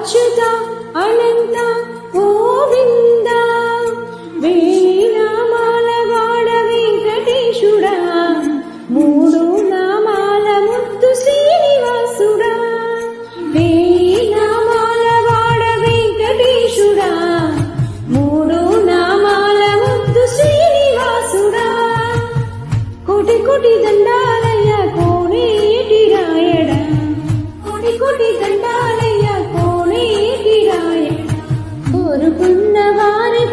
అచ్యుత అనంత గోవింద వేయి నామాల వాడ వెంకటేశుడా మూడు నామాల ముద్దు శ్రీనివాసుడా వేయి నామాల వాడ వెంకటేశుడా మూడు నామాల ముద్దు శ్రీనివాసుడా కోటి కోటి దండాలయ్య కోనేటి రాయడా కోటి కోటి దండాలయ్య కోనేటి రాయడా కోరుకున్న వారి